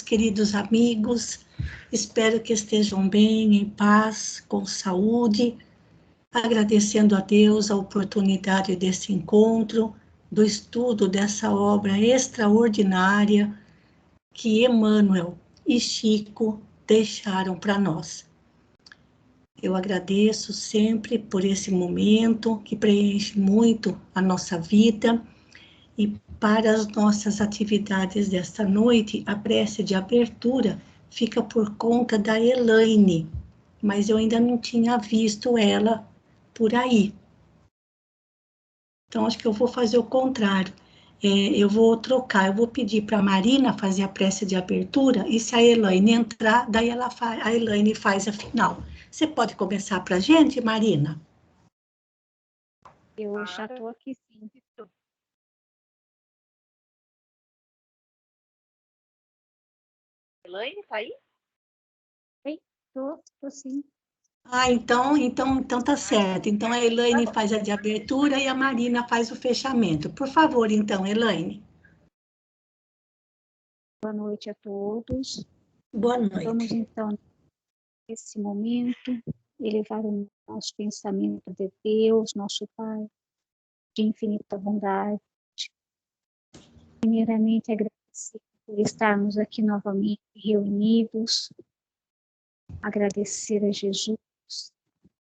queridos amigos. Espero que estejam bem, em paz, com saúde. Agradecendo a Deus a oportunidade desse encontro, do estudo dessa obra extraordinária que Emmanuel e Chico deixaram para nós. Eu agradeço sempre por esse momento que preenche muito a nossa vida. E para as nossas atividades desta noite, a prece de abertura fica por conta da Elaine, mas eu ainda não tinha visto ela por aí. Então, acho que eu vou fazer o contrário. Eu vou trocar, eu vou pedir para a Marina fazer a prece de abertura, e se a Elaine entrar, daí a Elaine faz a final. Você pode começar para a gente, Marina? Eu já estou aqui, sim. Elaine, tá aí? Estou sim. Então tá certo. Então a Elaine faz a de abertura e a Marina faz o fechamento. Por favor, então, Elaine. Boa noite a todos. Boa noite. Vamos, então, nesse momento, elevar o nosso pensamento de Deus, nosso Pai, de infinita bondade. Primeiramente, agradecer por estarmos aqui novamente reunidos. Agradecer a Jesus,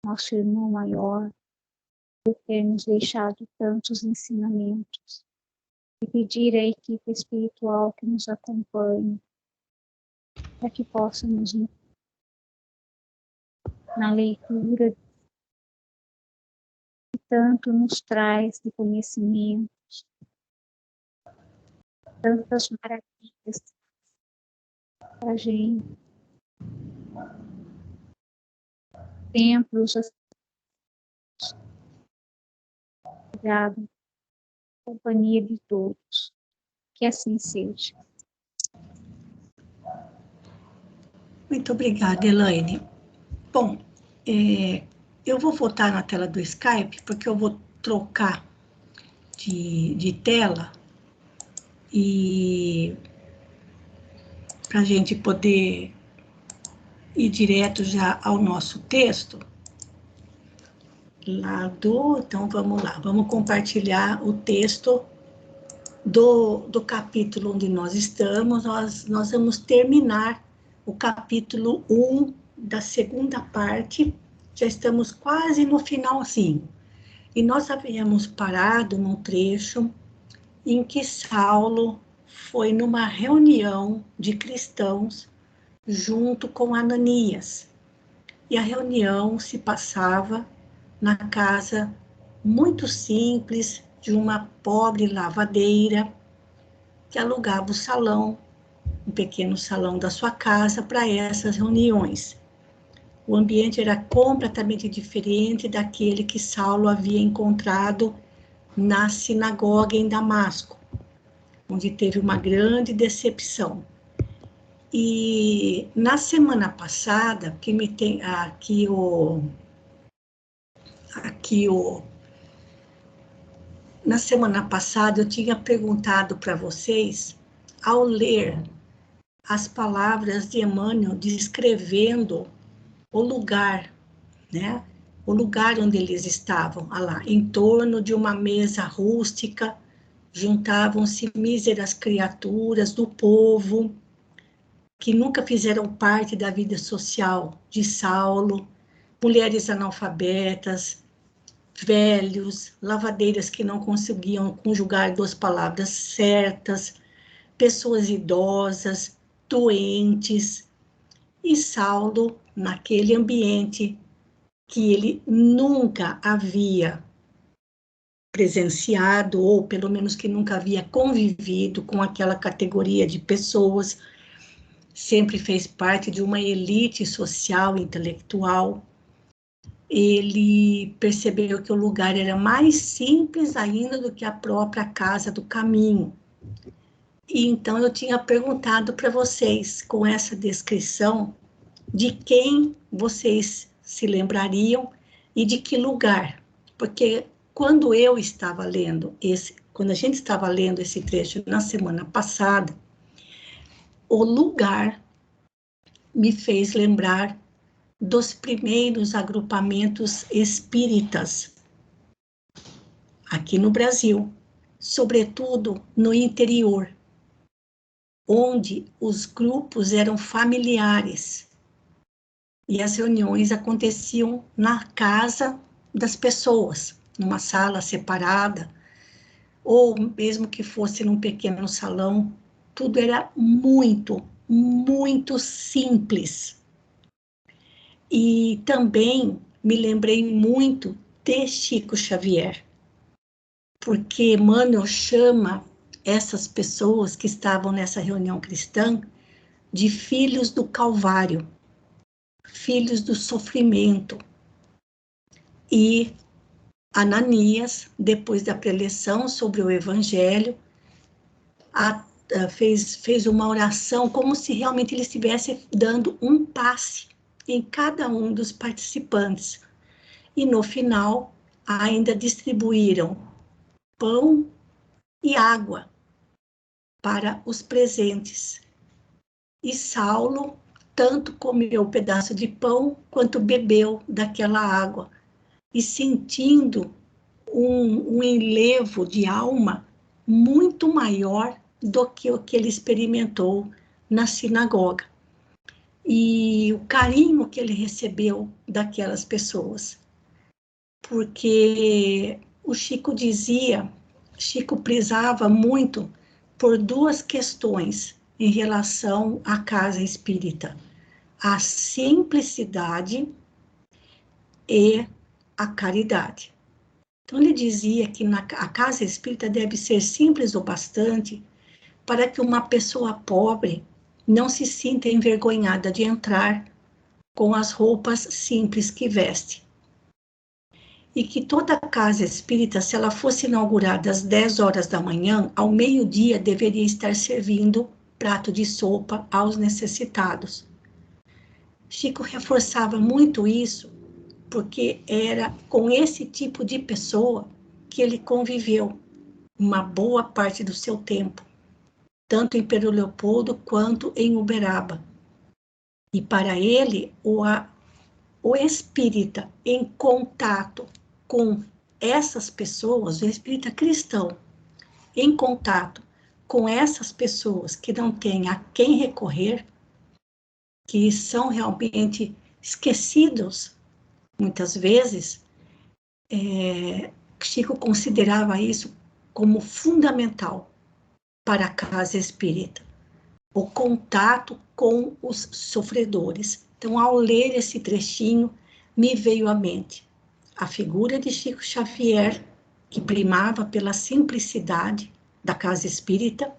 nosso irmão maior, por ter nos deixado tantos ensinamentos. E pedir à equipe espiritual que nos acompanhe, para que possa nos na leitura que tanto nos traz de conhecimentos, tantas maravilhas para a gente. Templos, obrigado, companhia de todos. Que assim seja. Muito obrigada, Elaine. Bom, eu vou voltar na tela do Skype, porque eu vou trocar de tela e para a gente poder ir direto já ao nosso texto. Então vamos lá, vamos compartilhar o texto do capítulo onde nós estamos. Nós vamos terminar o capítulo 1 da segunda parte, já estamos quase no finalzinho. E nós havíamos parado num trecho em que Saulo foi numa reunião de cristãos junto com Ananias. E a reunião se passava na casa muito simples de uma pobre lavadeira que alugava o salão, um pequeno salão da sua casa para essas reuniões. O ambiente era completamente diferente daquele que Saulo havia encontrado na sinagoga em Damasco, onde teve uma grande decepção. E na semana passada, que me tem na semana passada eu tinha perguntado para vocês, ao ler as palavras de Emmanuel descrevendo o lugar, né? O lugar onde eles estavam, lá, em torno de uma mesa rústica, juntavam-se míseras criaturas do povo, que nunca fizeram parte da vida social de Saulo, mulheres analfabetas, velhos, lavadeiras que não conseguiam conjugar duas palavras certas, pessoas idosas, doentes, e Saulo, naquele ambiente que ele nunca havia presenciado, ou pelo menos que nunca havia convivido com aquela categoria de pessoas, sempre fez parte de uma elite social, intelectual. Ele percebeu que o lugar era mais simples ainda do que a própria casa do caminho. E então eu tinha perguntado para vocês, com essa descrição, de quem vocês se lembrariam e de que lugar. Porque quando a gente estava lendo esse trecho na semana passada, o lugar me fez lembrar dos primeiros agrupamentos espíritas aqui no Brasil, sobretudo no interior, onde os grupos eram familiares e as reuniões aconteciam na casa das pessoas, numa sala separada, ou mesmo que fosse num pequeno salão, tudo era muito, muito simples. E também me lembrei muito de Chico Xavier, porque Emmanuel chama essas pessoas que estavam nessa reunião cristã de filhos do Calvário, filhos do sofrimento. E Ananias, depois da preleção sobre o Evangelho, fez uma oração como se realmente ele estivesse dando um passe em cada um dos participantes. E no final, ainda distribuíram pão e água para os presentes. E Saulo tanto comeu um pedaço de pão quanto bebeu daquela água, e sentindo um enlevo de alma muito maior do que o que ele experimentou na sinagoga. E o carinho que ele recebeu daquelas pessoas. Porque o Chico prezava muito por duas questões em relação à casa espírita: a simplicidade e a caridade. Então, ele dizia que a casa espírita deve ser simples o bastante para que uma pessoa pobre não se sinta envergonhada de entrar com as roupas simples que veste. E que toda casa espírita, se ela fosse inaugurada às 10 horas da manhã, ao meio-dia deveria estar servindo prato de sopa aos necessitados. Chico reforçava muito isso, porque era com esse tipo de pessoa que ele conviveu uma boa parte do seu tempo, tanto em Pedro Leopoldo quanto em Uberaba. E para ele, o espírita em contato com essas pessoas, o espírita cristão em contato com essas pessoas que não têm a quem recorrer, que são realmente esquecidos, muitas vezes, Chico considerava isso como fundamental para a casa espírita, o contato com os sofredores. Então, ao ler esse trechinho, me veio à mente a figura de Chico Xavier, que primava pela simplicidade da casa espírita,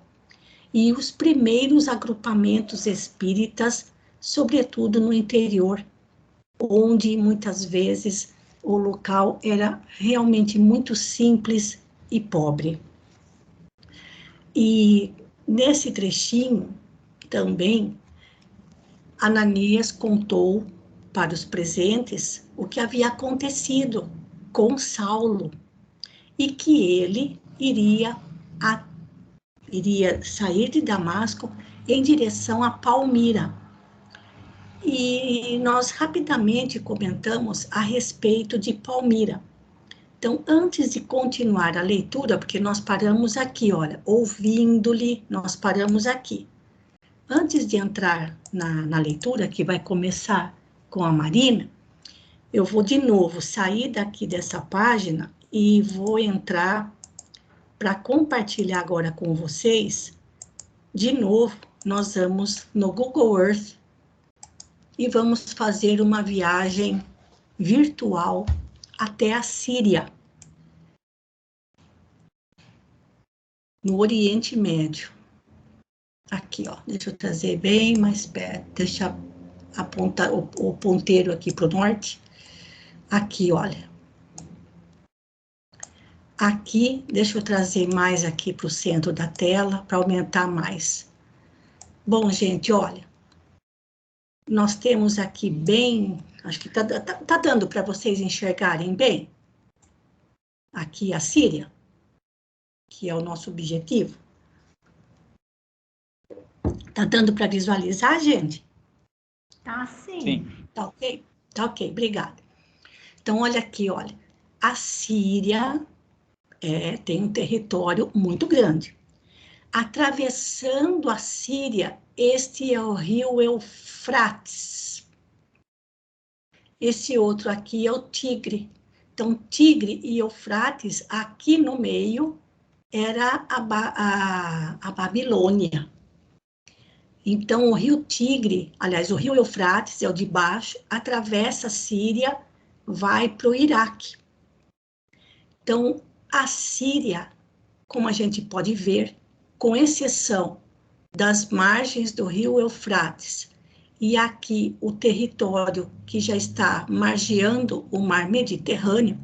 e os primeiros agrupamentos espíritas, sobretudo no interior, onde muitas vezes o local era realmente muito simples e pobre. E nesse trechinho também, Ananias contou para os presentes o que havia acontecido com Saulo e que ele iria sair de Damasco em direção a Palmira. E nós rapidamente comentamos a respeito de Palmira. Então, antes de continuar a leitura, porque nós paramos aqui, olha, ouvindo-lhe, nós paramos aqui. Antes de entrar na leitura, que vai começar com a Marina, eu vou de novo sair daqui dessa página e vou entrar para compartilhar agora com vocês. De novo, nós vamos no Google Earth e vamos fazer uma viagem virtual até a Síria, no Oriente Médio. Aqui, ó, deixa eu trazer bem mais perto, deixa eu apontar o ponteiro aqui para o norte. Aqui, olha. Aqui, deixa eu trazer mais aqui para o centro da tela, para aumentar mais. Bom, gente, olha. Nós temos aqui bem, acho que tá dando para vocês enxergarem bem. Aqui a Síria, que é o nosso objetivo. Tá dando para visualizar, gente? Tá sim. Sim. Tá ok? Tá ok, obrigada. Então, olha aqui, olha. A Síria tem um território muito grande. Atravessando a Síria, este é o rio Eufrates. Esse outro aqui é o Tigre. Então, Tigre e Eufrates, aqui no meio, era a Babilônia. Então, o rio Tigre, aliás, o rio Eufrates é o de baixo, atravessa a Síria, vai para o Iraque. Então, a Síria, como a gente pode ver, com exceção das margens do rio Eufrates, e aqui o território que já está margeando o mar Mediterrâneo,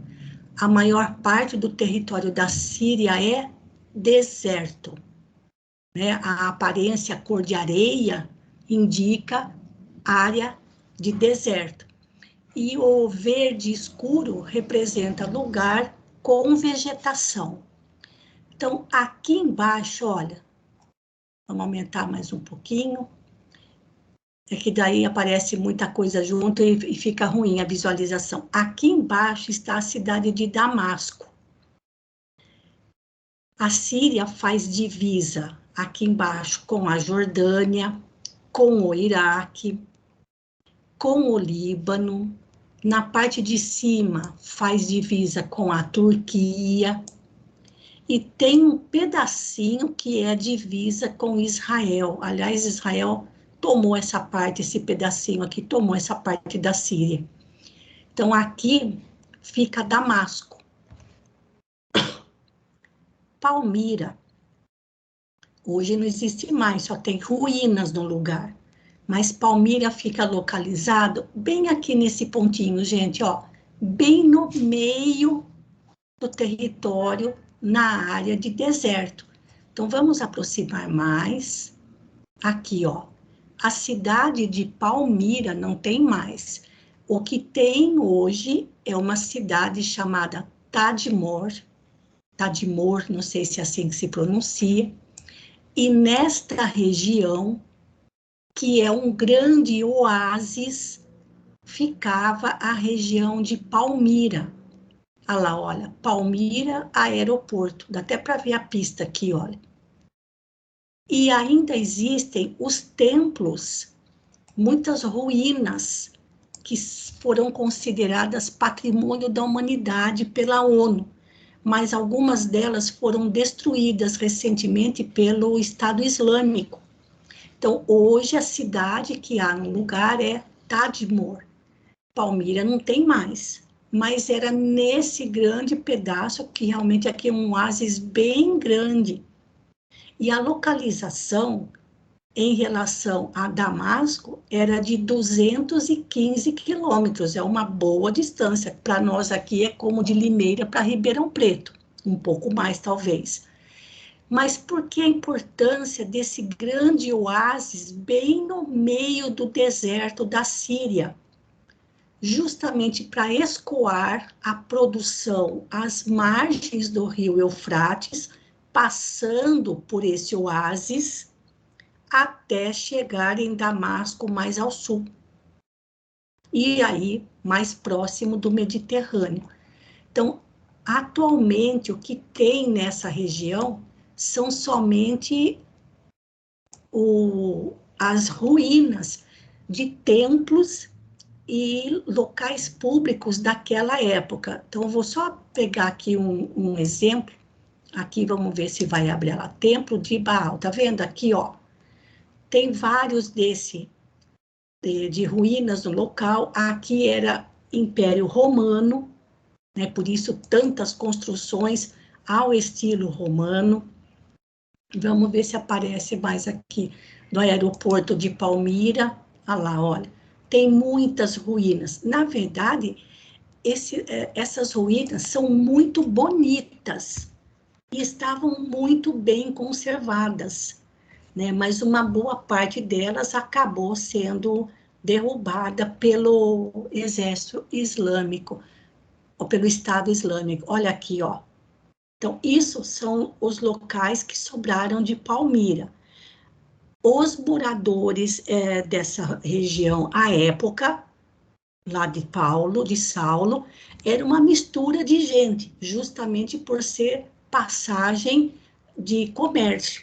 a maior parte do território da Síria é deserto. Né? A aparência, a cor de areia, indica área de deserto. E o verde escuro representa lugar com vegetação. Então, aqui embaixo, olha, vamos aumentar mais um pouquinho, é que daí aparece muita coisa junto e fica ruim a visualização. Aqui embaixo está a cidade de Damasco. A Síria faz divisa aqui embaixo com a Jordânia, com o Iraque, com o Líbano. Na parte de cima faz divisa com a Turquia. E tem um pedacinho que é divisa com Israel. Aliás, Israel tomou essa parte, esse pedacinho aqui, tomou essa parte da Síria. Então, aqui fica Damasco. Palmira. Hoje não existe mais, só tem ruínas no lugar. Mas Palmira fica localizado bem aqui nesse pontinho, gente, ó. Bem no meio do território, na área de deserto. Então, vamos aproximar mais. Aqui, ó. A cidade de Palmira não tem mais. O que tem hoje é uma cidade chamada Tadmor. Tadmor, não sei se é assim que se pronuncia. E nesta região, que é um grande oásis, ficava a região de Palmira. Olha lá, olha, Palmira, aeroporto. Dá até para ver a pista aqui, olha. E ainda existem os templos, muitas ruínas que foram consideradas patrimônio da humanidade pela ONU, mas algumas delas foram destruídas recentemente pelo Estado Islâmico. Então, hoje a cidade que há no lugar é Tadmor. Palmira não tem mais, mas era nesse grande pedaço que realmente aqui é um oásis bem grande. E a localização em relação a Damasco era de 215 quilômetros, é uma boa distância. Para nós aqui é como de Limeira para Ribeirão Preto, um pouco mais talvez. Mas por que a importância desse grande oásis bem no meio do deserto da Síria? Justamente para escoar a produção às margens do rio Eufrates, passando por esse oásis, até chegar em Damasco, mais ao sul. E aí, mais próximo do Mediterrâneo. Então, atualmente, o que tem nessa região são somente as ruínas de templos e locais públicos daquela época. Então, eu vou só pegar aqui um exemplo. Aqui, vamos ver se vai abrir lá. Templo de Baal. Tá vendo aqui, ó? Tem vários de ruínas no local. Aqui era Império Romano, né? Por isso, tantas construções ao estilo romano. Vamos ver se aparece mais aqui no aeroporto de Palmira. Olha lá, olha. Tem muitas ruínas. Na verdade, essas ruínas são muito bonitas e estavam muito bem conservadas, né? Mas uma boa parte delas acabou sendo derrubada pelo exército islâmico, ou pelo Estado Islâmico. Olha aqui, ó. Então, isso são os locais que sobraram de Palmira. Os moradores dessa região, à época, lá de Saulo, era uma mistura de gente, justamente por ser passagem de comércio.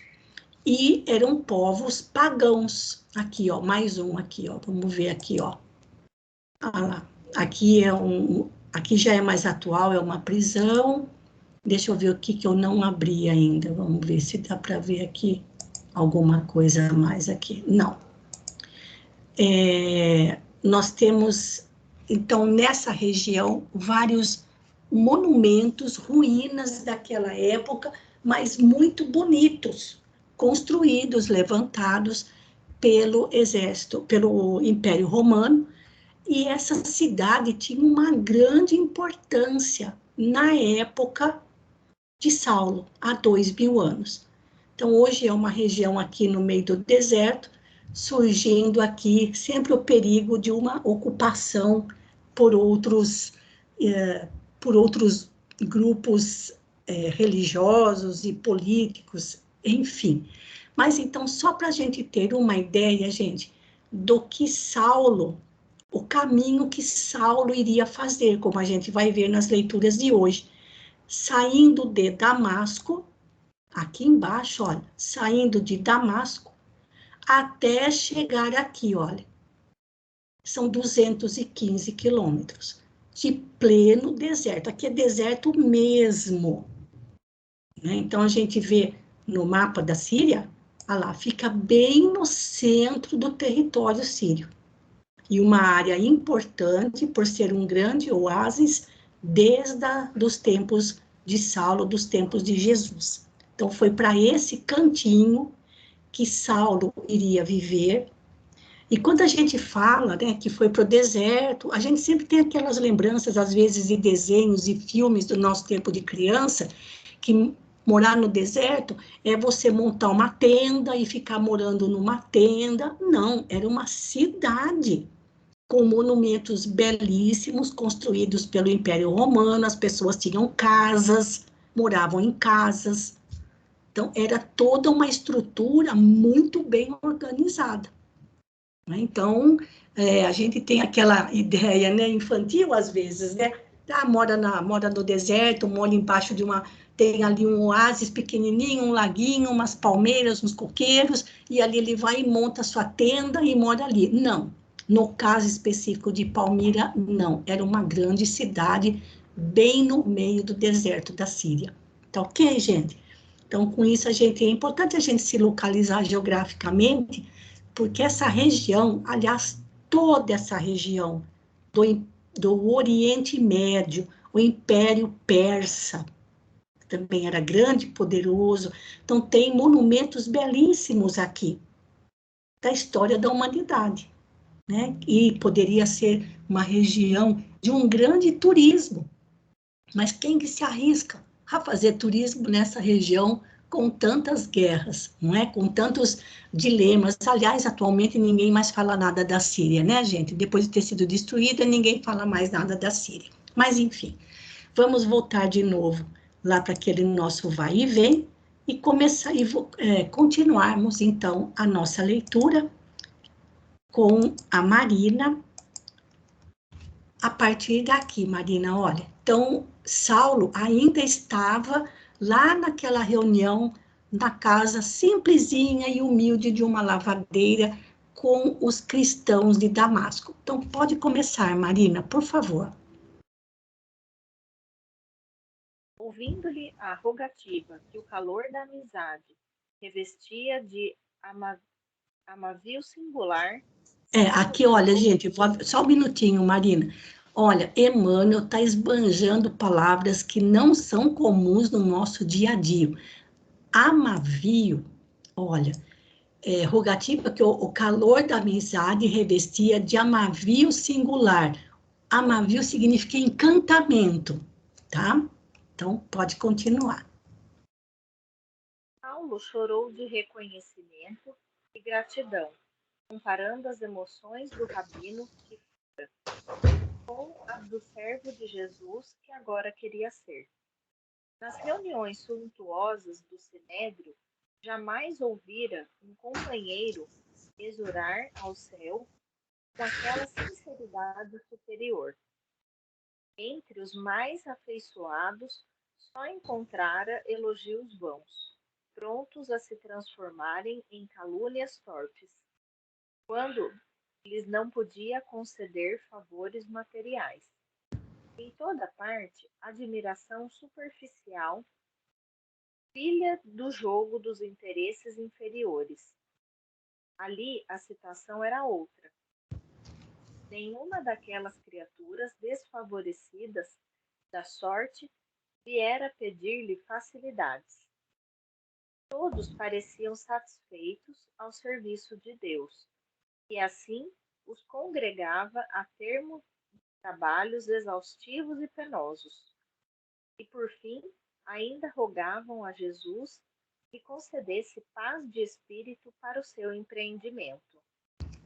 E eram povos pagãos. Aqui, ó, mais um aqui, ó, vamos ver aqui, ó. Ah lá, aqui já é mais atual, é uma prisão. Deixa eu ver o que eu não abri ainda, vamos ver se dá para ver aqui alguma coisa a mais aqui. Não. Nós temos, então, nessa região, vários monumentos, ruínas daquela época, mas muito bonitos, construídos, levantados pelo exército, pelo Império Romano, e essa cidade tinha uma grande importância na época de Saulo, há 2000 anos. Então, hoje é uma região aqui no meio do deserto, surgindo aqui sempre o perigo de uma ocupação por outros, por outros grupos religiosos e políticos, enfim. Mas então, só para a gente ter uma ideia, gente, do que Saulo, o caminho que Saulo iria fazer, como a gente vai ver nas leituras de hoje, saindo de Damasco, aqui embaixo, olha, saindo de Damasco, até chegar aqui, olha, são 215 quilômetros de pleno deserto. Aqui é deserto mesmo, né? Então, a gente vê no mapa da Síria, olha lá, fica bem no centro do território sírio. E uma área importante por ser um grande oásis desde os tempos de Saulo, dos tempos de Jesus. Então, foi para esse cantinho que Saulo iria viver. E quando a gente fala, né, que foi para o deserto, a gente sempre tem aquelas lembranças, às vezes, de desenhos e filmes do nosso tempo de criança, que morar no deserto é você montar uma tenda e ficar morando numa tenda. Não, era uma cidade com monumentos belíssimos construídos pelo Império Romano, as pessoas tinham casas, moravam em casas. Então, era toda uma estrutura muito bem organizada, né? Então, a gente tem aquela ideia, né, infantil, às vezes, né? Mora no deserto, mora embaixo de uma... Tem ali um oásis pequenininho, um laguinho, umas palmeiras, uns coqueiros, e ali ele vai e monta a sua tenda e mora ali. Não. No caso específico de Palmira, não. Era uma grande cidade bem no meio do deserto da Síria. Tá ok, gente? Então, com isso, é importante a gente se localizar geograficamente, porque essa região, aliás, toda essa região do Oriente Médio, o Império Persa, também era grande e poderoso, então tem monumentos belíssimos aqui, da história da humanidade, né? E poderia ser uma região de um grande turismo, mas quem que se arrisca a fazer turismo nessa região com tantas guerras, não é? Com tantos dilemas. Aliás, atualmente ninguém mais fala nada da Síria, né, gente? Depois de ter sido destruída, ninguém fala mais nada da Síria. Mas, enfim, vamos voltar de novo lá para aquele nosso vai e vem e começar continuarmos, então, a nossa leitura com a Marina. A partir daqui, Marina, olha, então Saulo ainda estava lá naquela reunião, na casa simplesinha e humilde de uma lavadeira com os cristãos de Damasco. Então, pode começar, Marina, por favor. Ouvindo-lhe a rogativa que o calor da amizade revestia de amável singular, Aqui, olha, gente, só um minutinho, Marina. Olha, Emmanuel está esbanjando palavras que não são comuns no nosso dia a dia. Amavio, olha, rogativa que o calor da amizade revestia de amavio singular. Amavio significa encantamento, tá? Então, pode continuar. Paulo chorou de reconhecimento e gratidão, comparando as emoções do rabino que fora com as do servo de Jesus que agora queria ser. Nas reuniões suntuosas do Sinédrio, jamais ouvira um companheiro exorar ao céu com aquela sinceridade superior. Entre os mais afeiçoados, só encontrara elogios vãos, prontos a se transformarem em calúnias torpes, quando lhes não podia conceder favores materiais. Em toda parte, admiração superficial, filha do jogo dos interesses inferiores. Ali a situação era outra. Nenhuma daquelas criaturas desfavorecidas da sorte viera pedir-lhe facilidades. Todos pareciam satisfeitos ao serviço de Deus, e assim os congregava a termo de trabalhos exaustivos e penosos. E por fim, ainda rogavam a Jesus que concedesse paz de espírito para o seu empreendimento.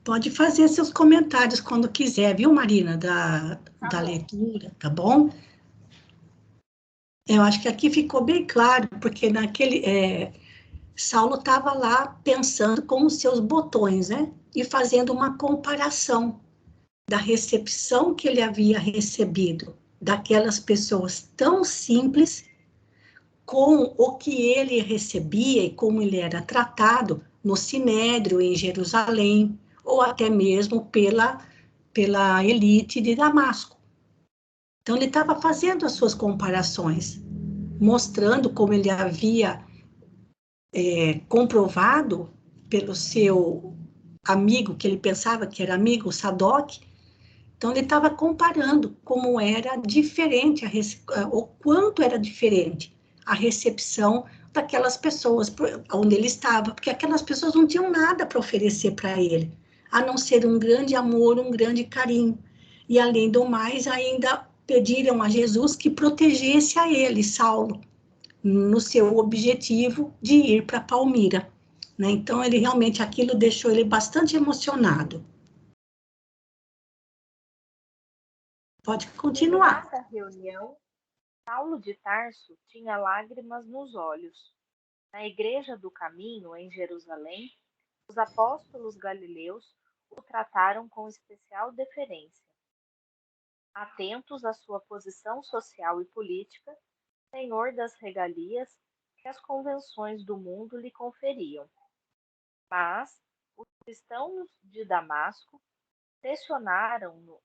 Pode fazer seus comentários quando quiser, viu, Marina, da leitura, tá bom? Eu acho que aqui ficou bem claro, porque Saulo estava lá pensando com os seus botões, né? E fazendo uma comparação da recepção que ele havia recebido daquelas pessoas tão simples com o que ele recebia e como ele era tratado no Sinédrio, em Jerusalém, ou até mesmo pela elite de Damasco. Então, ele estava fazendo as suas comparações, mostrando como ele havia comprovado pelo seu amigo, que ele pensava que era amigo, Sadoc. Então, ele estava comparando como era diferente, o quanto era diferente a recepção daquelas pessoas onde ele estava, porque aquelas pessoas não tinham nada para oferecer para ele, a não ser um grande amor, um grande carinho. E, além do mais, ainda pediram a Jesus que protegesse a ele, Saulo, no seu objetivo de ir para Palmira, né? Então, ele realmente, aquilo deixou ele bastante emocionado. Pode continuar. Terminada a reunião, Saulo de Tarso tinha lágrimas nos olhos. Na igreja do caminho, em Jerusalém, os apóstolos galileus o trataram com especial deferência. Atentos à sua posição social e política, senhor das regalias que as convenções do mundo lhe conferiam. Mas os cristãos de Damasco pressionaram-no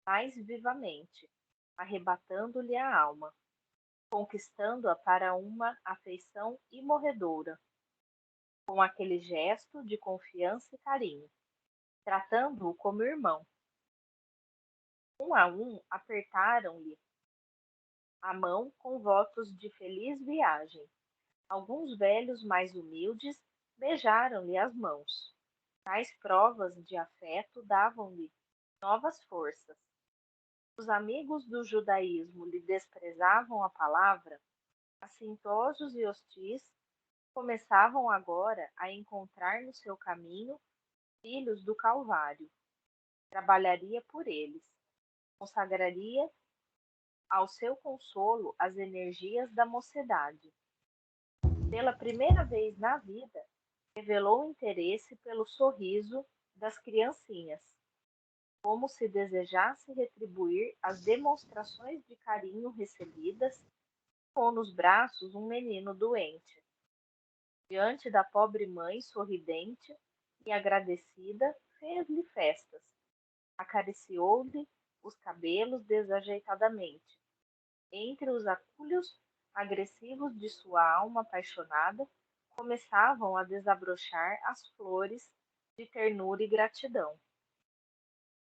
mais vivamente, arrebatando-lhe a alma, conquistando-a para uma afeição imorredoura, com aquele gesto de confiança e carinho, tratando-o como irmão. Um a um, apertaram-lhe a mão com votos de feliz viagem. Alguns velhos mais humildes beijaram-lhe as mãos. Tais provas de afeto davam-lhe novas forças. Os amigos do judaísmo lhe desprezavam a palavra, assintosos e hostis, começavam agora a encontrar no seu caminho filhos do Calvário. Trabalharia por eles, consagraria ao seu consolo as energias da mocidade. Pela primeira vez na vida, revelou interesse pelo sorriso das criancinhas, como se desejasse retribuir as demonstrações de carinho recebidas, com nos braços um menino doente. Diante da pobre mãe sorridente e agradecida, fez-lhe festas, acariciou-lhe os cabelos desajeitadamente. Entre os acúlios agressivos de sua alma apaixonada, começavam a desabrochar as flores de ternura e gratidão.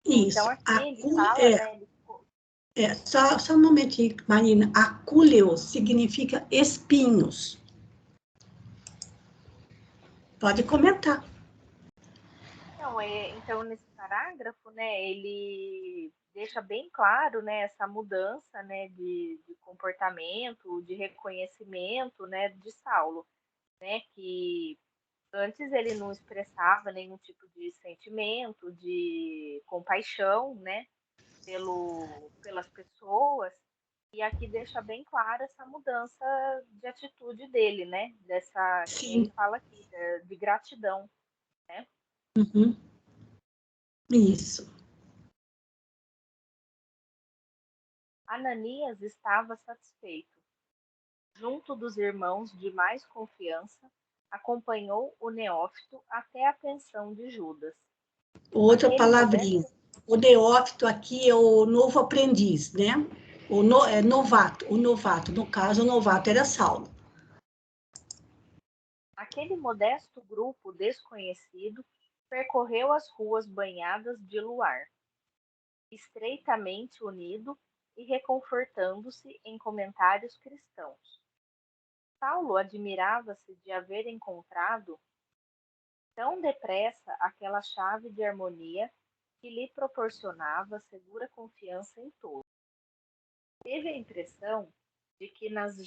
Então, Isso. aqui ele fala, né? Só um momentinho, Marina. Acúleo significa espinhos. Pode comentar. Então, nesse parágrafo, né, ele deixa bem claro, né, essa mudança, né, de comportamento, de reconhecimento, né, de Saulo, né, que antes ele não expressava nenhum tipo de sentimento, de compaixão, né, pelas pessoas, E aqui deixa bem clara essa mudança de atitude dele, né? Dessa, que nem ele Sim. fala aqui, de gratidão, né? Uhum. Isso. Ananias estava satisfeito. Junto dos irmãos de mais confiança, acompanhou o neófito até a pensão de Judas. Outra Aquele palavrinha. modesto, O neófito aqui é o novo aprendiz, né? É novato, o novato. No caso, o novato era Saulo. aquele modesto grupo desconhecido percorreu as ruas banhadas de luar, estreitamente unido e reconfortando-se em comentários cristãos. Paulo admirava-se de haver encontrado tão depressa aquela chave de harmonia que lhe proporcionava segura confiança em todos. Teve a impressão de que nas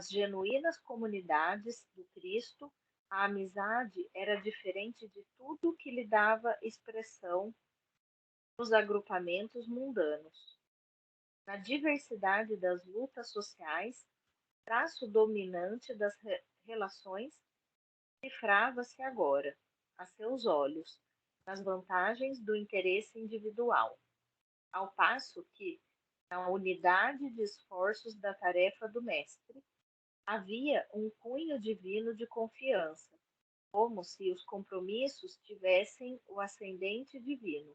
genuínas comunidades do Cristo a amizade era diferente de tudo que lhe dava expressão nos agrupamentos mundanos. Na diversidade das lutas sociais, traço dominante das relações cifrava-se agora, a seus olhos, nas vantagens do interesse individual, ao passo que, na unidade de esforços da tarefa do mestre, havia um cunho divino de confiança, como se os compromissos tivessem o ascendente divino,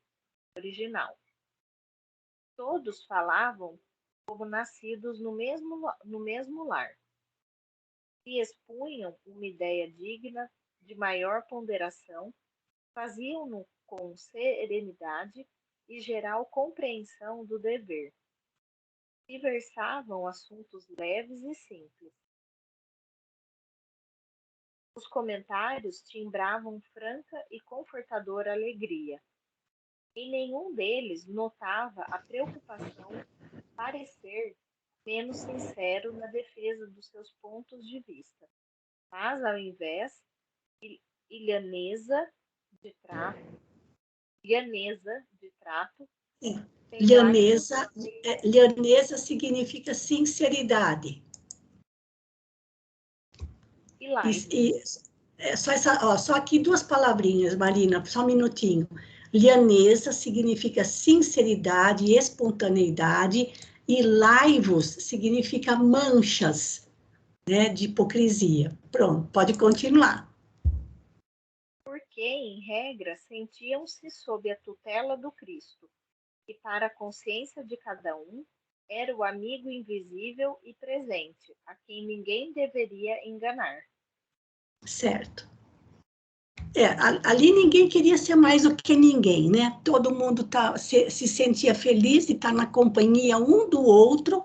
original. Todos falavam como nascidos no mesmo lar, e expunham uma ideia digna de maior ponderação, faziam-no com serenidade e geral compreensão do dever, e versavam assuntos leves e simples. Os comentários timbravam franca e confortadora alegria. Em nenhum deles notava a preocupação de parecer menos sincero na defesa dos seus pontos de vista, mas, ao invés, ilhanesa de trato, sem lágrimas Lianesa significa sinceridade. e lágrimas. Só aqui duas palavrinhas, Marina, só um minutinho. Lianesa significa sinceridade e espontaneidade, e laivos significa manchas, né, de hipocrisia. Pronto, pode continuar. Porque, em regra, sentiam-se sob a tutela do Cristo, que, para a consciência de cada um, era o amigo invisível e presente, a quem ninguém deveria enganar. Certo. Ali ninguém queria ser mais do que ninguém, né? Todo mundo se sentia feliz de estar na companhia um do outro,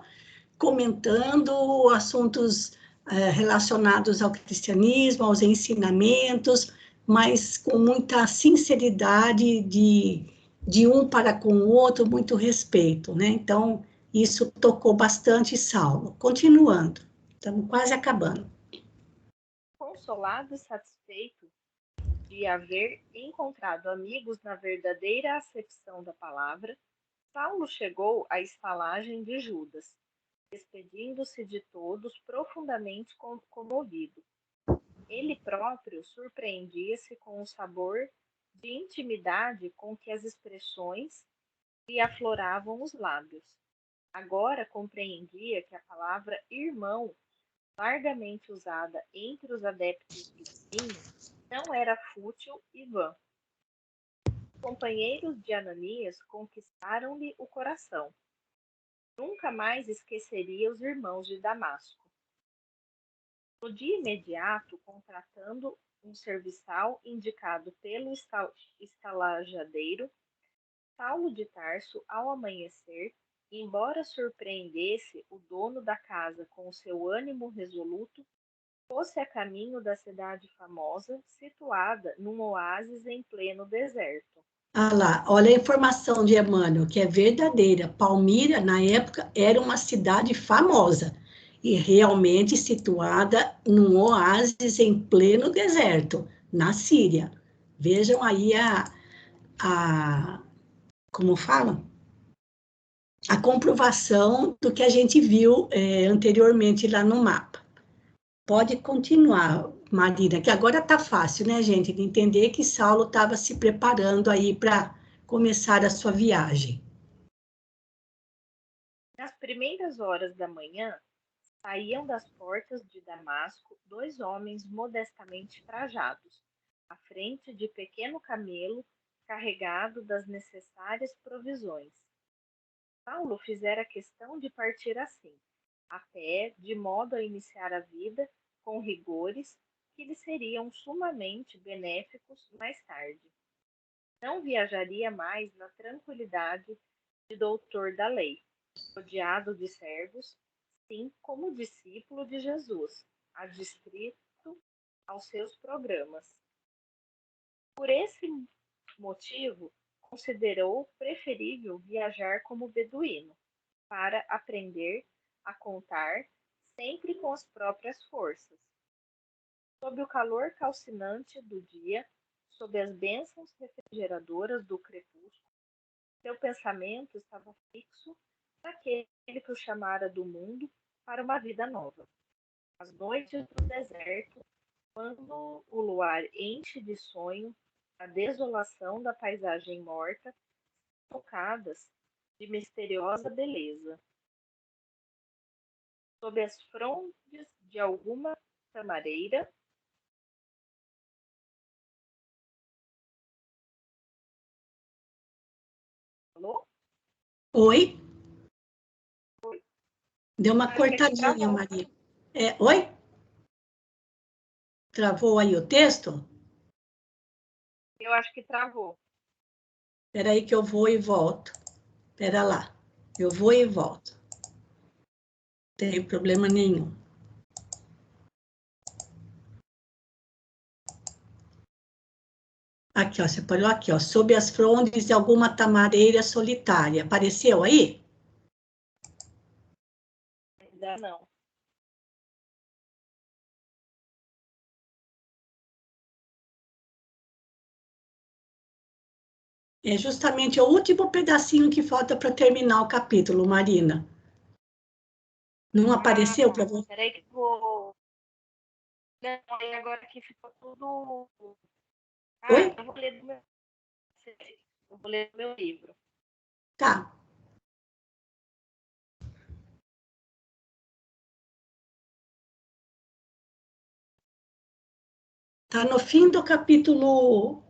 comentando assuntos relacionados ao cristianismo, aos ensinamentos, mas com muita sinceridade de um para com o outro, muito respeito, né? Então, isso tocou bastante Saulo. Continuando, estamos quase acabando. Consolado e satisfeito de haver encontrado amigos na verdadeira acepção da palavra, Saulo chegou à estalagem de Judas, despedindo-se de todos profundamente comovido. Ele próprio surpreendia-se com o sabor de intimidade com que as expressões lhe afloravam os lábios. Agora compreendia que a palavra irmão, largamente usada entre os adeptos do caminho, não era fútil e vã. Os companheiros de Ananias conquistaram-lhe o coração. Nunca mais esqueceria os irmãos de Damasco. No dia imediato, contratando um serviçal indicado pelo estalajadeiro, Saulo de Tarso, ao amanhecer, embora surpreendesse o dono da casa com o seu ânimo resoluto, fosse a caminho da cidade famosa, situada num oásis em pleno deserto. Ah lá, olha a informação de Emmanuel, que é verdadeira. Palmira, na época, era uma cidade famosa e realmente situada num oásis em pleno deserto, na Síria. Vejam aí como fala? a comprovação do que a gente viu anteriormente lá no mapa. Pode continuar, Marina, que agora está fácil, né, gente, de entender que Saulo estava se preparando aí para começar a sua viagem. Nas primeiras horas da manhã, saíam das portas de Damasco 2 homens modestamente trajados, à frente de pequeno camelo carregado das necessárias provisões. Saulo fizera questão de partir assim, a pé, de modo a iniciar a vida com rigores que lhe seriam sumamente benéficos mais tarde. Não viajaria mais na tranquilidade de doutor da lei, rodeado de servos, sim como discípulo de Jesus, adstrito aos seus programas. Por esse motivo, considerou preferível viajar como beduíno, para aprender a contar sempre com as próprias forças. Sob o calor calcinante do dia, sob as bênçãos refrigeradoras do crepúsculo, seu pensamento estava fixo naquele que o chamara do mundo para uma vida nova. As noites do deserto, quando o luar enche de sonho a desolação da paisagem morta, tocadas de misteriosa beleza. Sob as frondes de alguma tamareira, alô? Oi? Oi. Deu uma cortadinha, Maria. Oi? Travou aí o texto? Eu acho que travou. Espera aí que eu vou e volto. Espera lá. Eu vou e volto. Não tem problema nenhum. Aqui, ó, você parou aqui, ó. Sob as frondes de alguma tamareira solitária. Apareceu aí? Ainda não. É justamente o último pedacinho que falta para terminar o capítulo, Marina. Não apareceu para você? Peraí que eu vou... Não, aí agora aqui ficou tudo... Oi? Eu vou ler do meu... Eu vou ler do meu livro. Tá. Tá no fim do capítulo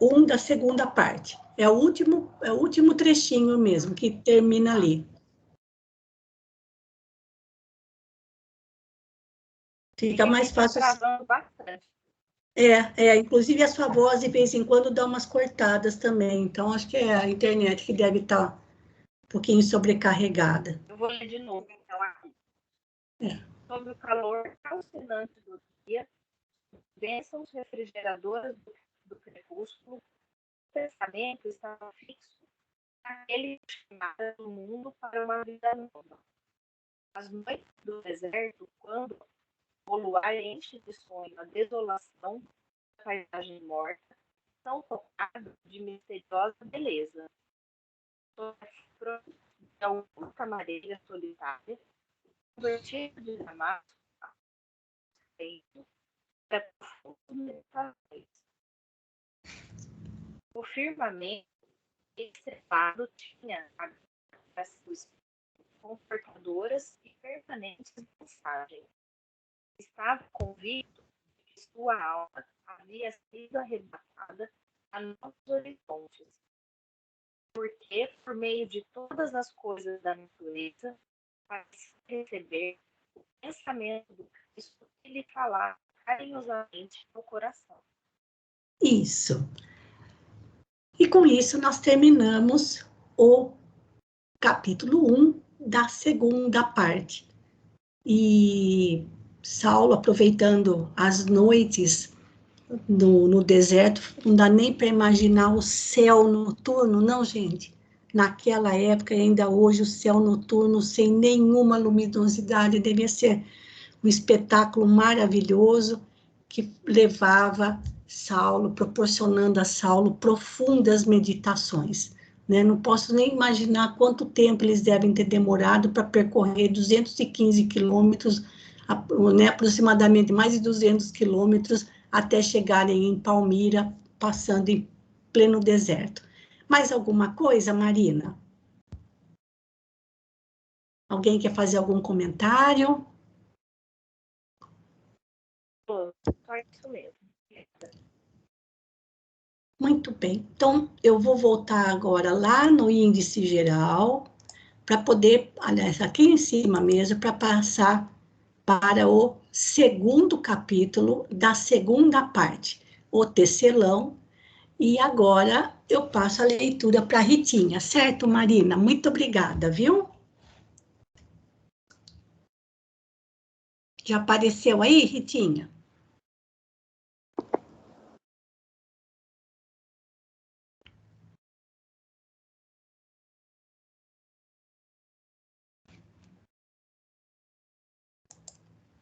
1 da segunda parte. É o último trechinho mesmo, que termina ali. Fica mais fácil. Travando bastante. Inclusive a sua voz de vez em quando dá umas cortadas também, então acho que é a internet que deve estar um pouquinho sobrecarregada. Eu vou ler de novo, então, aqui. É. Sob o calor calcinante do dia, bênçãos refrigeradoras do crepúsculo, o pensamento estava fixo naquele chamado do mundo para uma vida nova. As noites do deserto, quando o luar enche de sonho a desolação da paisagem morta, são tocadas de misteriosa beleza. Sob a fronte de alguma camareira solitária, convertido de Damasco a feito para profundos meditações. O firmamento estrelado tinha as suas confortadoras e permanentes mensagens. Estava convicto de que sua alma havia sido arrebatada a novos horizontes, porque, por meio de todas as coisas da natureza, parecia receber o pensamento do Cristo que lhe falava carinhosamente no coração. Isso. E com isso nós terminamos o capítulo 1 da segunda parte. E Saulo, aproveitando as noites no deserto, não dá nem para imaginar o céu noturno, não, gente? Naquela época, ainda hoje, o céu noturno sem nenhuma luminosidade devia ser um espetáculo maravilhoso que levava Saulo, proporcionando a Saulo profundas meditações. né? Não posso nem imaginar quanto tempo eles devem ter demorado para percorrer 215 quilômetros, né, aproximadamente mais de 200 quilômetros, até chegarem em Palmira, passando em pleno deserto. Mais alguma coisa, Marina? Alguém quer fazer algum comentário? Só isso mesmo. Muito bem. Então, eu vou voltar agora lá no índice geral, para poder, aliás, aqui em cima mesmo, para passar para o segundo capítulo da segunda parte, o tecelão. E agora eu passo a leitura para a Ritinha, certo, Marina? Muito obrigada, viu? Já apareceu aí, Ritinha?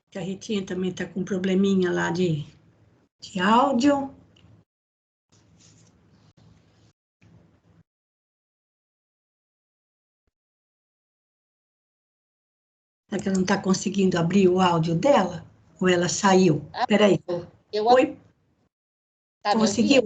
Que a Ritinha também está com um probleminha lá de áudio. Será que ela não está conseguindo abrir o áudio dela? Ou ela saiu? Espera aí. Oi? Tá Conseguiu?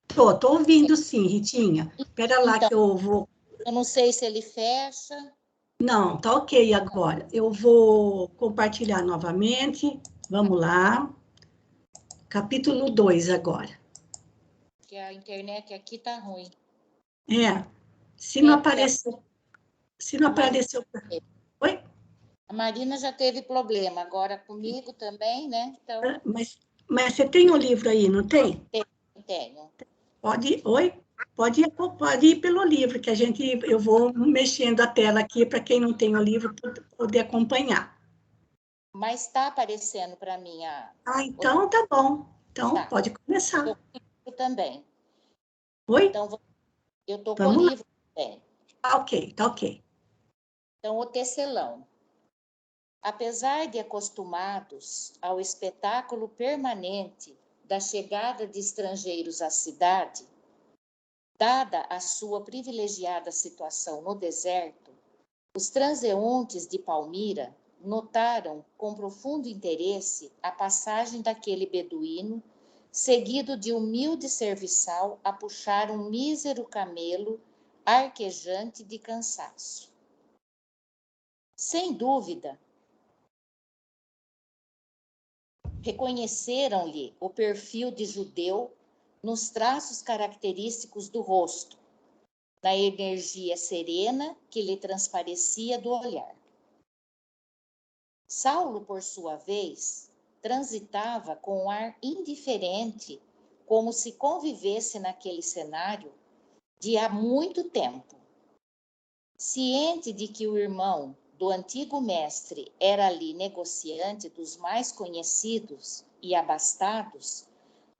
Tô ouvindo sim, Ritinha. Espera lá então, que eu vou... Eu não sei se ele fecha. Não, tá ok agora. Eu vou compartilhar novamente. Vamos lá. Capítulo 2 agora. Que a internet aqui tá ruim. Se não apareceu... Se não apareceu... Oi? A Marina já teve problema, agora comigo também, né? Então... Mas você tem o livro aí, não tem? Tenho. Oi? Pode ir pelo livro, que eu vou mexendo a tela aqui para quem não tem o livro poder acompanhar. Mas está aparecendo para mim então tá bom. Então tá. pode começar. Eu também. Oi? Então eu estou com Vamos o livro também. Tá ok. Então, o tecelão. Apesar de acostumados ao espetáculo permanente da chegada de estrangeiros à cidade, dada a sua privilegiada situação no deserto, os transeuntes de Palmira notaram com profundo interesse a passagem daquele beduíno, seguido de humilde serviçal a puxar um mísero camelo arquejante de cansaço. Sem dúvida, reconheceram-lhe o perfil de judeu nos traços característicos do rosto, na energia serena que lhe transparecia do olhar. Saulo, por sua vez, transitava com um ar indiferente, como se convivesse naquele cenário de há muito tempo. Ciente de que o irmão do antigo mestre era ali negociante dos mais conhecidos e abastados,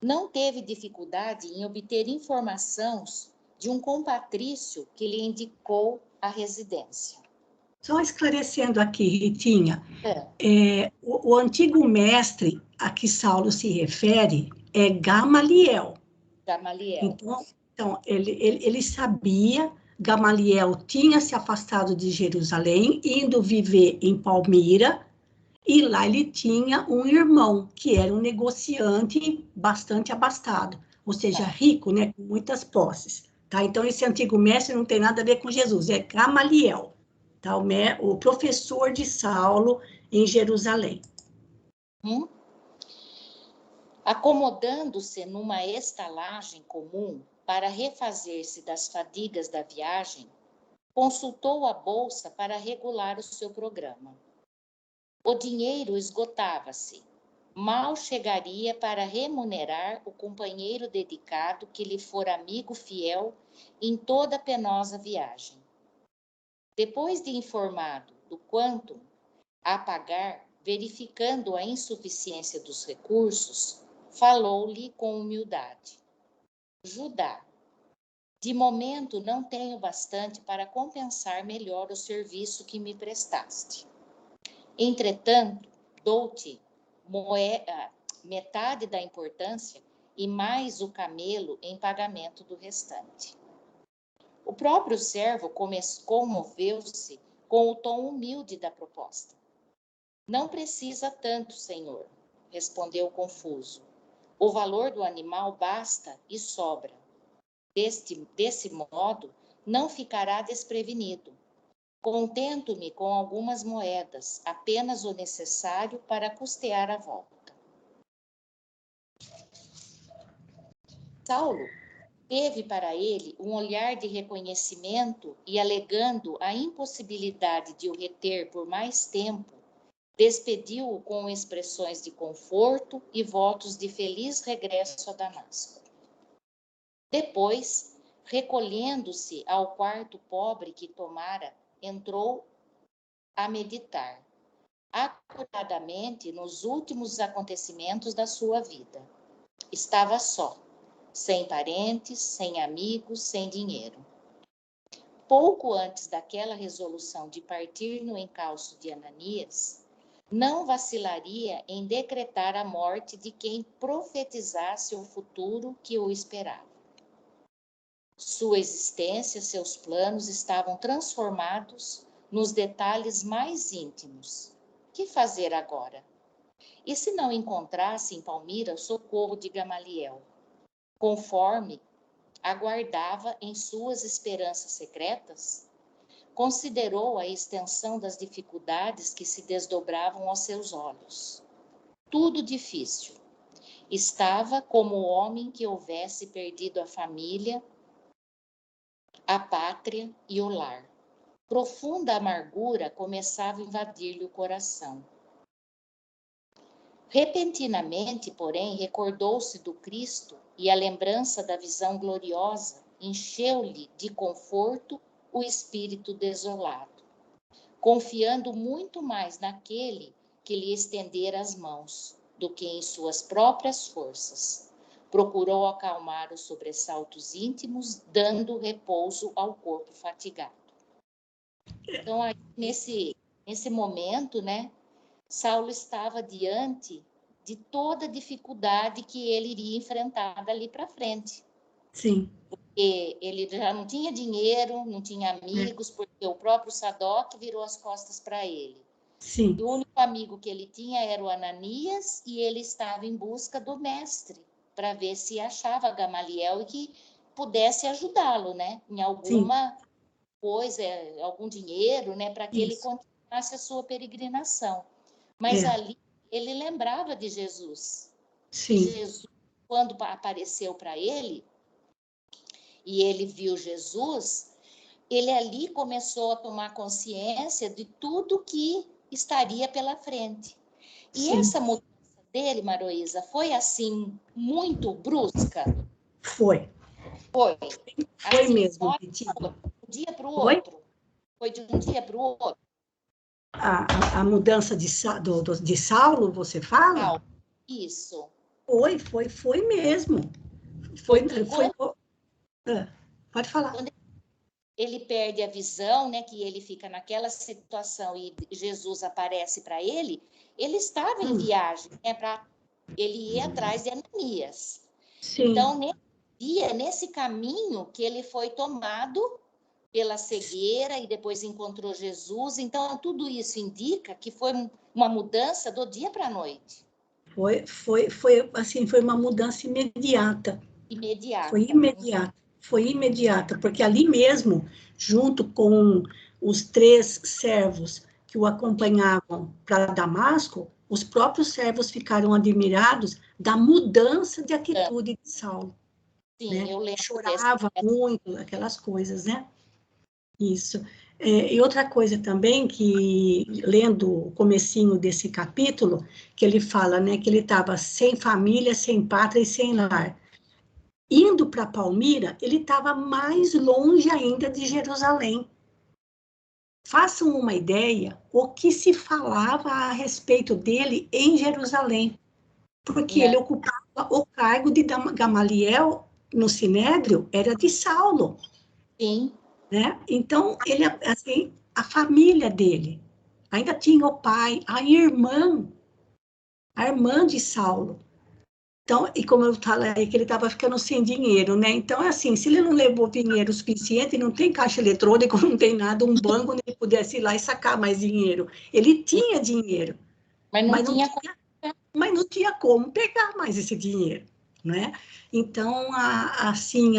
não teve dificuldade em obter informações de um compatrício que lhe indicou a residência. Só esclarecendo aqui, Ritinha, o antigo mestre a que Saulo se refere é Gamaliel. Gamaliel. Então ele sabia, Gamaliel tinha se afastado de Jerusalém, indo viver em Palmira, e lá ele tinha um irmão, que era um negociante bastante abastado, ou seja, rico, né, com muitas posses. Tá? Então, esse antigo mestre não tem nada a ver com Jesus, é Gamaliel, tá? O professor de Saulo em Jerusalém. Acomodando-se numa estalagem comum para refazer-se das fadigas da viagem, consultou a bolsa para regular o seu programa. O dinheiro esgotava-se. Mal chegaria para remunerar o companheiro dedicado que lhe fora amigo fiel em toda a penosa viagem. Depois de informado do quanto a pagar, verificando a insuficiência dos recursos, falou-lhe com humildade. Judá, de momento não tenho bastante para compensar melhor o serviço que me prestaste. Entretanto, dou-te metade da importância e mais o camelo em pagamento do restante. O próprio servo comoveu-se com o tom humilde da proposta. Não precisa tanto, senhor, respondeu confuso. O valor do animal basta e sobra. Desse modo, não ficará desprevenido. Contento-me com algumas moedas, apenas o necessário para custear a volta. Saulo teve para ele um olhar de reconhecimento e, alegando a impossibilidade de o reter por mais tempo, despediu-o com expressões de conforto e votos de feliz regresso a Damasco. Depois, recolhendo-se ao quarto pobre que tomara, entrou a meditar, acuradamente nos últimos acontecimentos da sua vida. Estava só, sem parentes, sem amigos, sem dinheiro. Pouco antes daquela resolução de partir no encalço de Ananias, não vacilaria em decretar a morte de quem profetizasse o futuro que o esperava. Sua existência, seus planos estavam transformados nos detalhes mais íntimos. Que fazer agora? E se não encontrasse em Palmira o socorro de Gamaliel, conforme aguardava em suas esperanças secretas? Considerou a extensão das dificuldades que se desdobravam aos seus olhos. Tudo difícil. Estava como o homem que houvesse perdido a família, a pátria e o lar. Profunda amargura começava a invadir-lhe o coração. Repentinamente, porém, recordou-se do Cristo e a lembrança da visão gloriosa encheu-lhe de conforto o espírito desolado, confiando muito mais naquele que lhe estendera as mãos do que em suas próprias forças. Procurou acalmar os sobressaltos íntimos, dando repouso ao corpo fatigado. Então, aí, nesse momento, né, Saulo estava diante de toda a dificuldade que ele iria enfrentar dali para frente. Sim. Porque ele já não tinha dinheiro, não tinha amigos, porque o próprio Sadoc virou as costas para ele. Sim. E o único amigo que ele tinha era o Ananias, e ele estava em busca do mestre, para ver se achava Gamaliel e que pudesse ajudá-lo, né, em alguma coisa, algum dinheiro, né, para que ele continuasse a sua peregrinação. Mas ali ele lembrava de Jesus. Sim. E Jesus, quando apareceu para ele, e ele viu Jesus, ele ali começou a tomar consciência de tudo que estaria pela frente. E essa mudança dele, Maroísa, foi assim, muito brusca? Foi. Foi. Foi Assim, mesmo, de um dia para o Foi? outro. Foi de um dia para o outro. A mudança de Saulo, você fala? Isso. Foi mesmo. Pode falar. Quando ele perde a visão, né, que ele fica naquela situação e Jesus aparece para ele, ele estava em viagem, né, ele ia atrás de Ananias. Sim. Então, nesse caminho que ele foi tomado pela cegueira e depois encontrou Jesus. Então, tudo isso indica que foi uma mudança do dia para a noite. Foi uma mudança imediata. Foi imediata, porque ali mesmo, junto com os 3 servos que o acompanhavam para Damasco, os próprios servos ficaram admirados da mudança de atitude de Saulo. Sim, né? Eu lembro. Chorava muito, aquelas coisas, né? Isso. E outra coisa também, que lendo o comecinho desse capítulo, que ele fala, né, que ele estava sem família, sem pátria e sem lar. Indo para Palmira, ele estava mais longe ainda de Jerusalém. Façam uma ideia o que se falava a respeito dele em Jerusalém, porque ele ocupava o cargo de Gamaliel no Sinédrio, era de Saulo. Sim. Né? Então, ele, assim, a família dele, ainda tinha o pai, a irmã de Saulo, Então, e como eu falei, que ele estava ficando sem dinheiro, né? Então, é assim, se ele não levou dinheiro suficiente, não tem caixa eletrônico, não tem nada, um banco onde ele pudesse ir lá e sacar mais dinheiro. Ele tinha dinheiro, Mas não mas não tinha tinha, mas não tinha como pegar mais esse dinheiro, né? Então, assim,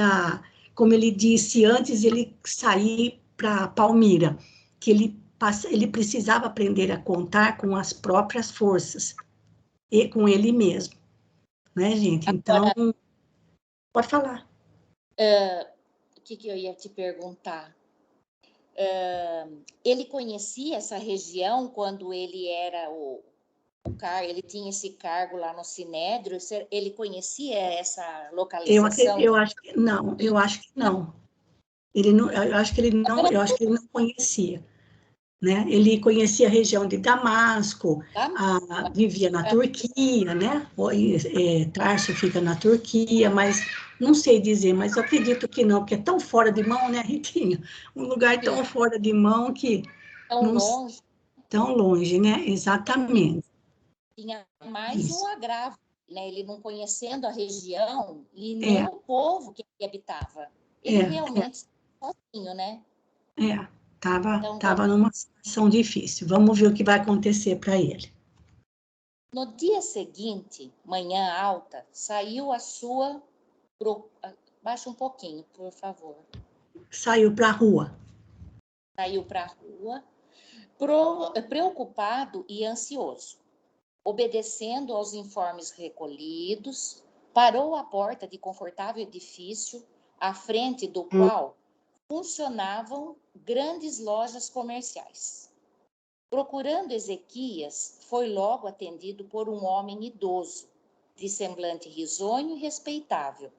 como ele disse antes, ele sair para Palmira, que ele precisava aprender a contar com as próprias forças, e com ele mesmo, né, gente? Então, Agora, pode falar. o que eu ia te perguntar? Ele conhecia essa região quando ele era ele tinha esse cargo lá no Sinédrio? Ele conhecia essa localização? Eu acho que não, eu acho que não. Ele não, eu acho que ele não, eu acho que ele não conhecia, né? Ele conhecia a região de Damasco, vivia na Turquia, né? Tarso fica na Turquia, mas não sei dizer, mas eu acredito que não, porque é tão fora de mão, né, Ritinha? Um lugar tão fora de mão que Tão não longe. tão longe, né? Exatamente. Tinha mais um Isso. agravo, né? Ele não conhecendo a região e nem É, o povo que habitava. Ele é, realmente estava sozinho, né? Então, tava numa situação difícil. Vamos ver o que vai acontecer para ele. no dia seguinte, manhã alta, saiu a sua... Baixa um pouquinho, por favor. Saiu para a rua. Saiu para a rua, preocupado e ansioso. Obedecendo aos informes recolhidos, parou à porta de confortável edifício, à frente do qual funcionavam grandes lojas comerciais. Procurando Ezequias, foi logo atendido por um homem idoso, de semblante risonho e respeitável,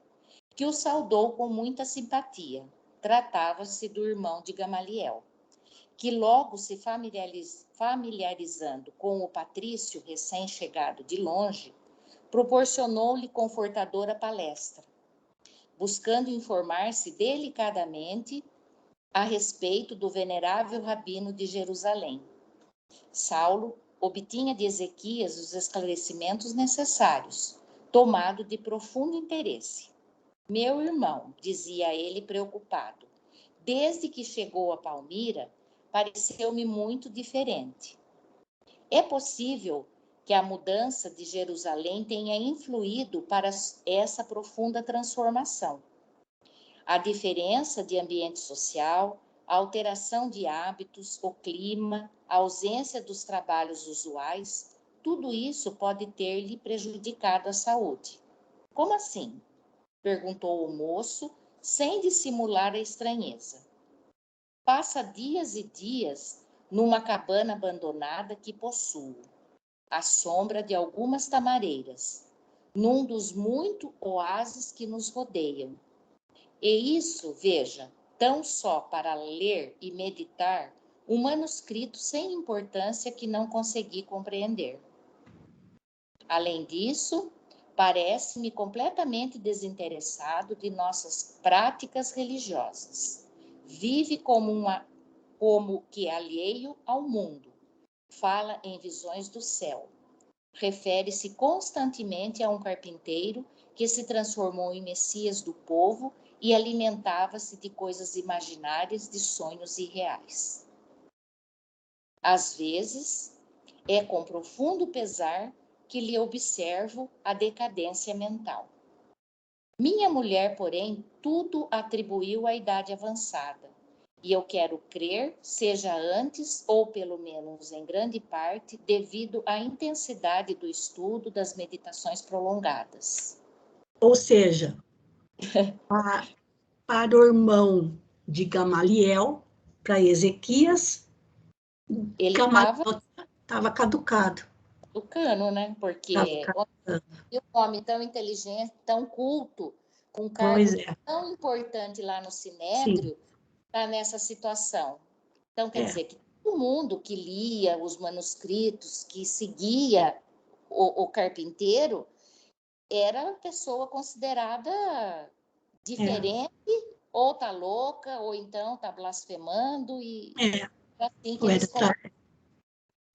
que o saudou com muita simpatia. Tratava-se do irmão de Gamaliel, que logo se familiarizando com o patrício recém-chegado de longe, proporcionou-lhe confortadora palestra, buscando informar-se delicadamente a respeito do venerável rabino de Jerusalém. Saulo obtinha de Ezequias os esclarecimentos necessários, tomado de profundo interesse. Meu irmão, dizia ele preocupado, desde que chegou a Palmira, pareceu-me muito diferente. É possível que a mudança de Jerusalém tenha influído para essa profunda transformação. A diferença de ambiente social, a alteração de hábitos, o clima, a ausência dos trabalhos usuais, tudo isso pode ter-lhe prejudicado a saúde. Como assim? Perguntou o moço, sem dissimular a estranheza. Passa dias e dias numa cabana abandonada que possuo, à sombra de algumas tamareiras, num dos muitos oásis que nos rodeiam. E isso, veja, tão só para ler e meditar um manuscrito sem importância que não consegui compreender. Além disso, parece-me completamente desinteressado de nossas práticas religiosas. Vive como que alheio ao mundo. Fala em visões do céu. Refere-se constantemente a um carpinteiro que se transformou em Messias do povo e alimentava-se de coisas imaginárias, de sonhos irreais. Às vezes, é com profundo pesar que lhe observo a decadência mental. Minha mulher, porém, tudo atribuiu à idade avançada, e eu quero crer, seja antes ou pelo menos em grande parte, devido à intensidade do estudo das meditações prolongadas. Ou seja, para o irmão de Gamaliel, para Ezequias, Ele Gamaliel estava caducado. caducando, né? Porque um homem tão inteligente, tão culto, com um cargo tão importante lá no Sinédrio, está nessa situação. Então, quer dizer que todo mundo que lia os manuscritos, que seguia o carpinteiro, era pessoa considerada diferente, ou tá louca, ou então tá blasfemando, e assim que eles colocam.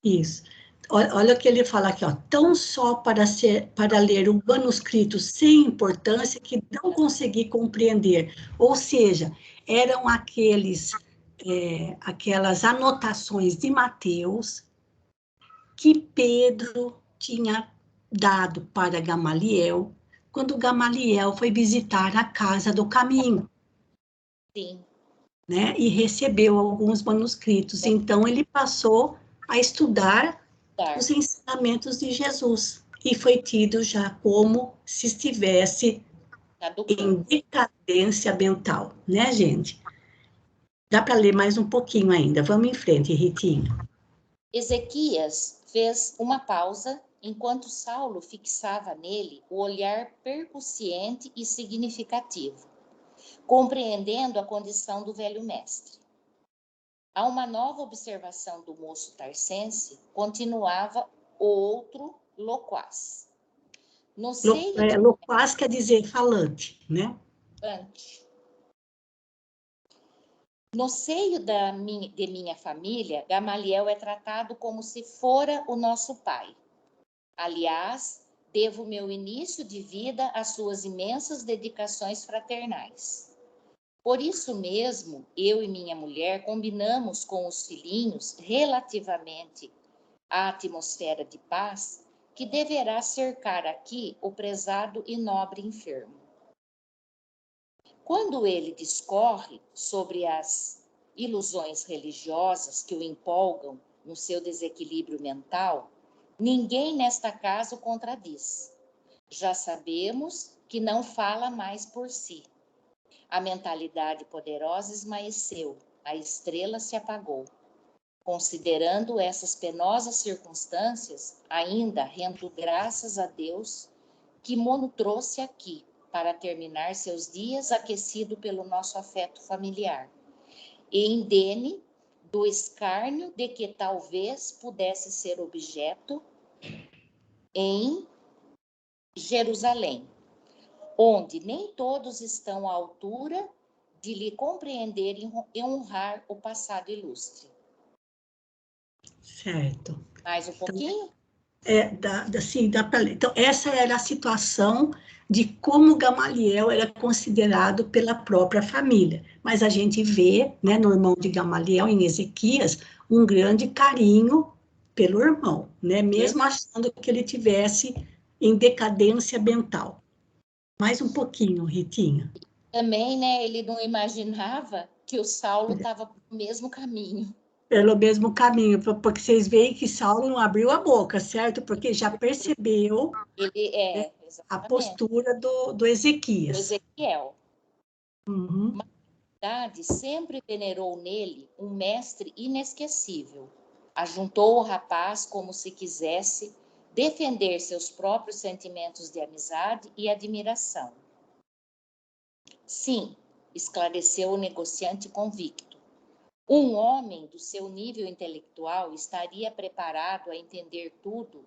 Isso. Olha o que ele fala aqui, ó. Tão só para ler um manuscrito sem importância que não consegui compreender. Ou seja, eram aquelas anotações de Mateus que Pedro tinha dado para Gamaliel, quando Gamaliel foi visitar a Casa do Caminho. Sim. Né? E recebeu alguns manuscritos. Então, ele passou a estudar os ensinamentos de Jesus. E foi tido já como se estivesse em decadência mental, né, gente? Dá para ler mais um pouquinho ainda. Vamos em frente, Ritinha. Ezequias fez uma pausa enquanto Saulo fixava nele o olhar percussiente e significativo, compreendendo a condição do velho mestre. A uma nova observação do moço tarsense, continuava o outro loquaz. Loquaz quer dizer falante, né? Falante. No seio de minha família, Gamaliel é tratado como se fora o nosso pai. Aliás, devo meu início de vida às suas imensas dedicações fraternais. Por isso mesmo, eu e minha mulher combinamos com os filhinhos relativamente à atmosfera de paz que deverá cercar aqui o prezado e nobre enfermo. Quando ele discorre sobre as ilusões religiosas que o empolgam no seu desequilíbrio mental, ninguém nesta casa o contradiz. Já sabemos que não fala mais por si. A mentalidade poderosa esmaeceu, a estrela se apagou. Considerando essas penosas circunstâncias, ainda rendo graças a Deus que Mono trouxe aqui para terminar seus dias aquecido pelo nosso afeto familiar, e indene do escárnio de que talvez pudesse ser objeto em Jerusalém, onde nem todos estão à altura de lhe compreender e honrar o passado ilustre. Certo. Mais um pouquinho? Dá para ler. Então, essa era a situação de como Gamaliel era considerado pela própria família. Mas a gente vê, né, no irmão de Gamaliel, em Ezequias, um grande carinho pelo irmão, né, mesmo achando que ele tivesse em decadência mental. Mais um pouquinho, Ritinha. Também, né, ele não imaginava que o Saulo estava no mesmo caminho. Pelo mesmo caminho, porque vocês veem que Saulo não abriu a boca, certo? Porque já percebeu a postura do Ezequias. Do Ezequiel. Uhum. Mas a verdade sempre venerou nele um mestre inesquecível. Ajuntou o rapaz como se quisesse defender seus próprios sentimentos de amizade e admiração. Sim, esclareceu o negociante convicto. Um homem do seu nível intelectual estaria preparado a entender tudo,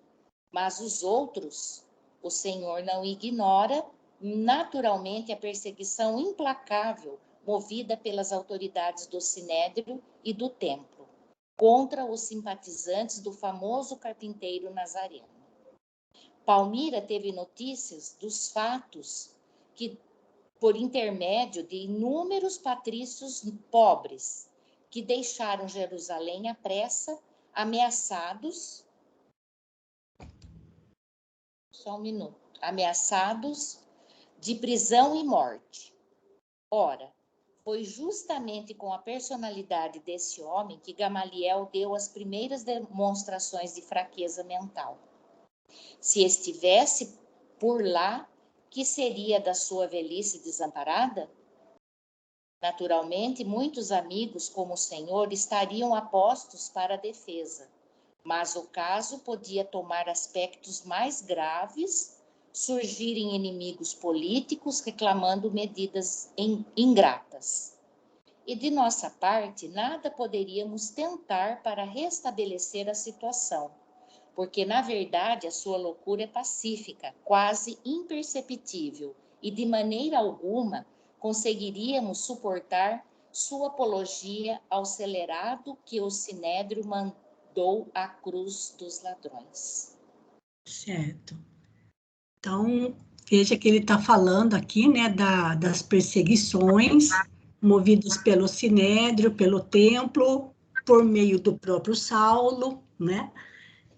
mas os outros, o Senhor não ignora naturalmente a perseguição implacável movida pelas autoridades do Sinédrio e do Templo contra os simpatizantes do famoso carpinteiro Nazareno. Palmira teve notícias dos fatos que, por intermédio de inúmeros patrícios pobres, que deixaram Jerusalém à pressa, ameaçados de prisão e morte. Ora, foi justamente com a personalidade desse homem que Gamaliel deu as primeiras demonstrações de fraqueza mental. Se estivesse por lá, que seria da sua velhice desamparada? Naturalmente, muitos amigos, como o Senhor, estariam apostos para a defesa, mas o caso podia tomar aspectos mais graves, surgirem inimigos políticos reclamando medidas ingratas. E de nossa parte, nada poderíamos tentar para restabelecer a situação, porque, na verdade, a sua loucura é pacífica, quase imperceptível, e de maneira alguma conseguiríamos suportar sua apologia ao celerado que o Sinédrio mandou dou a cruz dos ladrões. Certo. Então, veja que ele está falando aqui, né, das perseguições movidas pelo Sinédrio, pelo templo, por meio do próprio Saulo, né,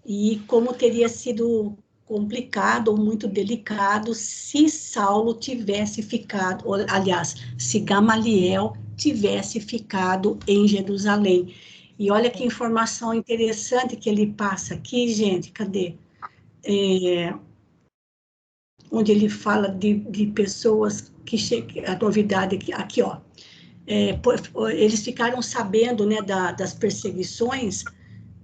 e como teria sido complicado ou muito delicado se Saulo tivesse ficado, ou, aliás, se Gamaliel tivesse ficado em Jerusalém. E olha que informação interessante que ele passa aqui, gente, cadê? Onde ele fala de pessoas que chegam, a novidade aqui, ó, eles ficaram sabendo, né, das perseguições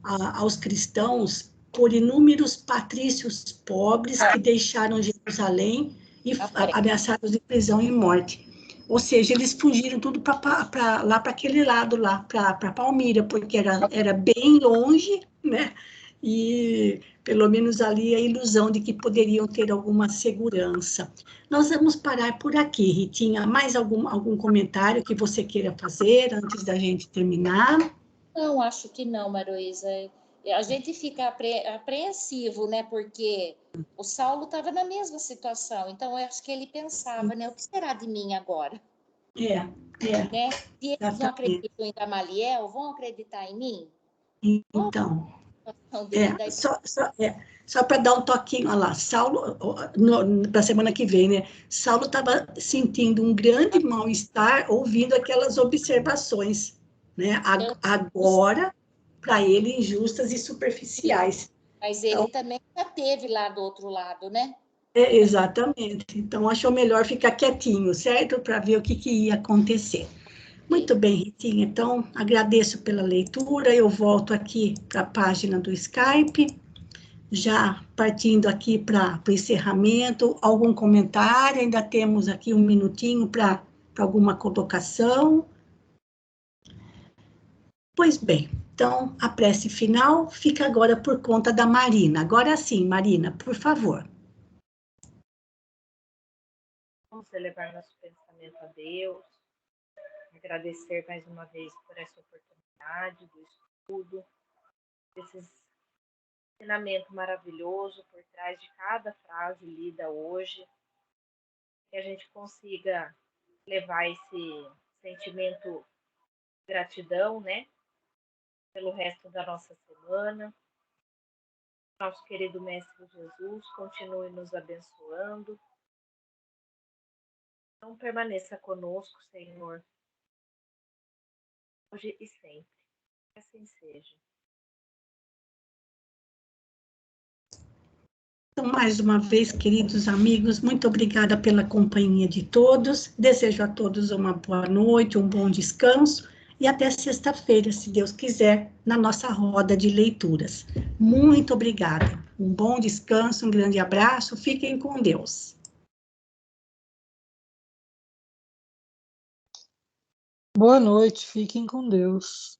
aos cristãos por inúmeros patrícios pobres que deixaram Jerusalém e ameaçados de prisão e morte. Ou seja, eles fugiram tudo lá para aquele lado, lá para Palmira, porque era bem longe, né? E pelo menos ali a ilusão de que poderiam ter alguma segurança. Nós vamos parar por aqui, Ritinha. Mais algum comentário que você queira fazer antes da gente terminar? Não, acho que não, Maroísa. A gente fica apreensivo, né? Porque o Saulo estava na mesma situação. Então, eu acho que ele pensava, né? O que será de mim agora? Né? Se eles não acreditam em Gamaliel, vão acreditar em mim? Então, só para dar um toquinho, olha lá, Saulo, para a semana que vem, né? Saulo estava sentindo um grande mal-estar ouvindo aquelas observações, né? Agora, para ele, injustas e superficiais. Mas ele então, também já teve lá do outro lado, né? Exatamente. Então, achou melhor ficar quietinho, certo? Para ver o que ia acontecer. Muito bem, Ritinha. Então, agradeço pela leitura. Eu volto aqui para a página do Skype, já partindo aqui para o encerramento. Algum comentário? Ainda temos aqui um minutinho para alguma colocação. Pois bem, então, a prece final fica agora por conta da Marina. Agora sim, Marina, por favor. Vamos elevar nosso pensamento a Deus, agradecer mais uma vez por essa oportunidade do estudo, desse ensinamento maravilhoso por trás de cada frase lida hoje, que a gente consiga levar esse sentimento de gratidão, né, pelo resto da nossa semana. Nosso querido Mestre Jesus continue nos abençoando. Então permaneça conosco, Senhor, hoje e sempre. Que assim seja. Então, mais uma vez, queridos amigos, muito obrigada pela companhia de todos. Desejo a todos uma boa noite, um bom descanso e até sexta-feira, se Deus quiser, na nossa roda de leituras. Muito obrigada. Um bom descanso, um grande abraço. Fiquem com Deus. Boa noite, fiquem com Deus.